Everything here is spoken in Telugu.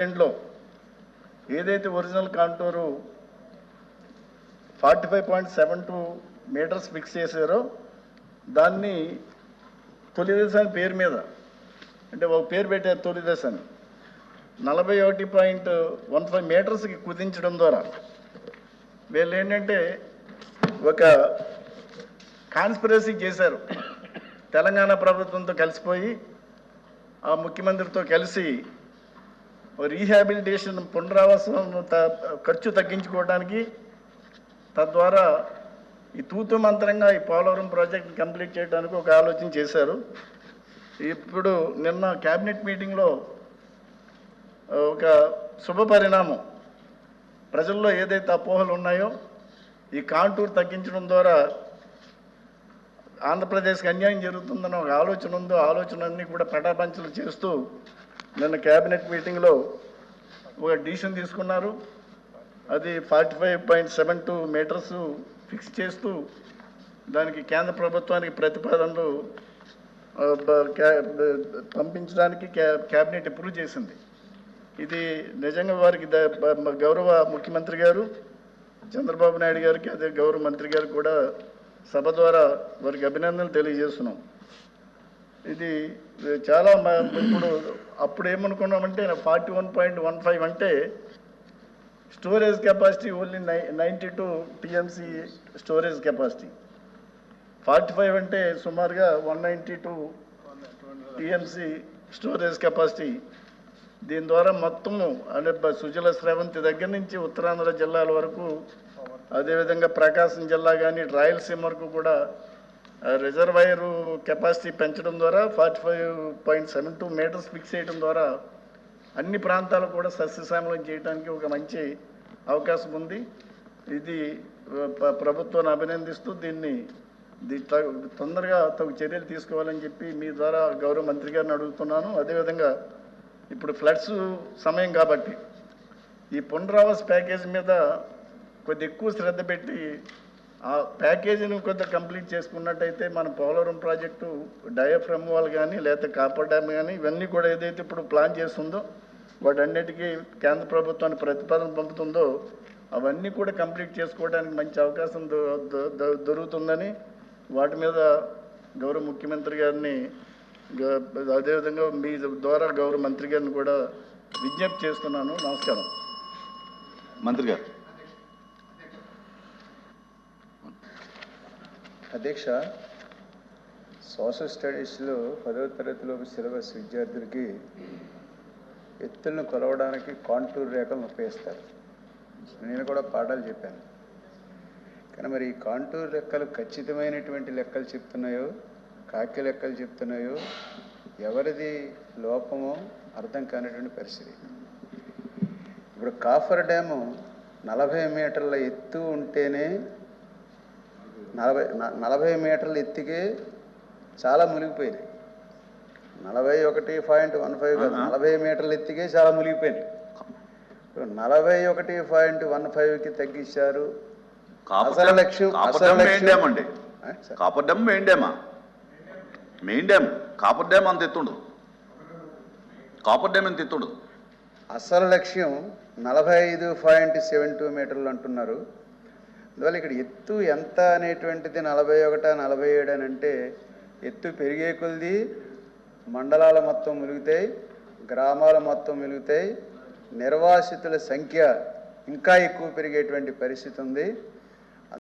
లో ఏదైతే ఒరిజినల్ కాంటూరు 45.72 మీటర్స్ ఫిక్స్ చేశారో దాన్ని తొలిదశ పేరు మీద అంటే ఒక పేరు పెట్టారు తొలిదశని 41.15 మీటర్స్కి కుదించడం ద్వారా వీళ్ళు ఏంటంటే ఒక కాన్స్పిరసీ చేశారు. తెలంగాణ ప్రభుత్వంతో కలిసిపోయి ఆ ముఖ్యమంత్రితో కలిసి రీహాబిలిటేషన్ పునరావాసం ఖర్చు తగ్గించుకోవడానికి తద్వారా ఈ తూతు మంత్రంగా ఈ పోలవరం ప్రాజెక్ట్ కంప్లీట్ చేయడానికి ఒక ఆలోచన చేశారు. ఇప్పుడు నిన్న క్యాబినెట్ మీటింగ్లో ఒక శుభ పరిణామం, ప్రజల్లో ఏదైతే అపోహలు ఉన్నాయో ఈ కాంటూర్ తగ్గించడం ద్వారా ఆంధ్రప్రదేశ్కి అన్యాయం జరుగుతుందన్న ఒక ఆలోచన ఉందో ఆలోచనలన్నీ కూడా పటాపంచలు చేస్తూ నిన్న క్యాబినెట్ మీటింగ్లో ఒక డిసిషన్ తీసుకున్నారు. అది 45.72 మీటర్స్ ఫిక్స్ చేస్తూ దానికి కేంద్ర ప్రభుత్వానికి ప్రతిపాదనలు పంపించడానికి క్యాబినెట్ అప్రూవ్ చేసింది. ఇది నిజంగా వారికి గౌరవ ముఖ్యమంత్రి గారు చంద్రబాబు నాయుడు గారికి అదే గౌరవ మంత్రి గారికి కూడా సభ ద్వారా వారికి అభినందనలు తెలియజేస్తున్నాం. ఇది చాలా ఇప్పుడు అప్పుడు ఏమనుకున్నామంటే 41.15 అంటే storage capacity only 92 TMC storage capacity, 45 అంటే సుమారుగా 192 టీఎంసీ స్టోరేజ్ కెపాసిటీ. దీని ద్వారా మొత్తము అంటే సుజల స్రవంతి దగ్గర నుంచి ఉత్తరాంధ్ర జిల్లాల వరకు, అదేవిధంగా ప్రకాశం జిల్లా కానీ రాయలసీమ వరకు కూడా రిజర్వాయరు కెపాసిటీ పెంచడం ద్వారా 45.72 మీటర్స్ ఫిక్స్ చేయడం ద్వారా అన్ని ప్రాంతాలు కూడా సస్యశ్యామలం చేయడానికి ఒక మంచి అవకాశం ఉంది. ఇది ప్రభుత్వాన్ని అభినందిస్తూ దీన్ని తొందరగా తగు చర్యలు తీసుకోవాలని చెప్పి మీ ద్వారా గౌరవ మంత్రి గారిని అడుగుతున్నాను. అదేవిధంగా ఇప్పుడు ఫ్లడ్స్ సమయం కాబట్టి ఈ పునరావాస ప్యాకేజ్ మీద కొద్ది ఎక్కువ శ్రద్ధ పెట్టి ఆ ప్యాకేజీని కొంత కంప్లీట్ చేసుకున్నట్టయితే మన పోలవరం ప్రాజెక్టు డయాఫ్రమ్ వాల్ కానీ లేకపోతే కాపర్ డ్యామ్ కానీ ఇవన్నీ కూడా ఏదైతే ఇప్పుడు ప్లాన్ చేస్తుందో వాటన్నిటికీ కేంద్ర ప్రభుత్వాన్ని ప్రతిపాదన పంపుతుందో అవన్నీ కూడా కంప్లీట్ చేసుకోవడానికి మంచి అవకాశం దొరుకుతుందని వాటి మీద గౌరవ ముఖ్యమంత్రి గారిని అదేవిధంగా మీ ద్వారా గౌరవ మంత్రి గారిని కూడా విజ్ఞప్తి చేస్తున్నాను. నమస్కారం. మంత్రి గారు. అధ్యక్ష, సోషల్ స్టడీస్లో 10వ తరగతిలోపు సిలబస్ విద్యార్థులకి ఎత్తులను కొలవడానికి కాంటూర్ రేఖలను ఉపయోగిస్తారు. నేను కూడా పాఠాలు చెప్పాను. కానీ మరి ఈ కాంటూర్ లెక్కలు ఖచ్చితమైనటువంటి లెక్కలు చెప్తున్నాయో కాకి లెక్కలు చెప్తున్నాయో ఎవరిది లోపమో అర్థం కానిటువంటి పరిస్థితి. ఇప్పుడు కాఫర్ డ్యాము 40 మీటర్ల ఎత్తు ఉంటేనే 40 మీటర్ల ఎత్తుకే చాలా మునిగిపోయినాయి. 41.15 కాదు, 40 మీటర్ల ఎత్తుకే చాలా మునిగిపోయినాయి. 41.15కి తగ్గించారు. అసలు లక్ష్యం copper dam main dam copper dam అంత ఎత్తుండదు. కాపర్ డ్యామ్ ఎంత ఎత్తుండదు. అసలు లక్ష్యం 45.72 మీటర్లు అంటున్నారు. అందువల్ల ఇక్కడ ఎత్తు ఎంత అనేటువంటిది 41, 47 అని అంటే ఎత్తు పెరిగే కొద్దీ మండలాల మొత్తం ములుగుతాయి, గ్రామాల మొత్తం ములుగుతాయి, నిర్వాసితుల సంఖ్య ఇంకా ఎక్కువ పెరిగేటువంటి పరిస్థితి ఉంది.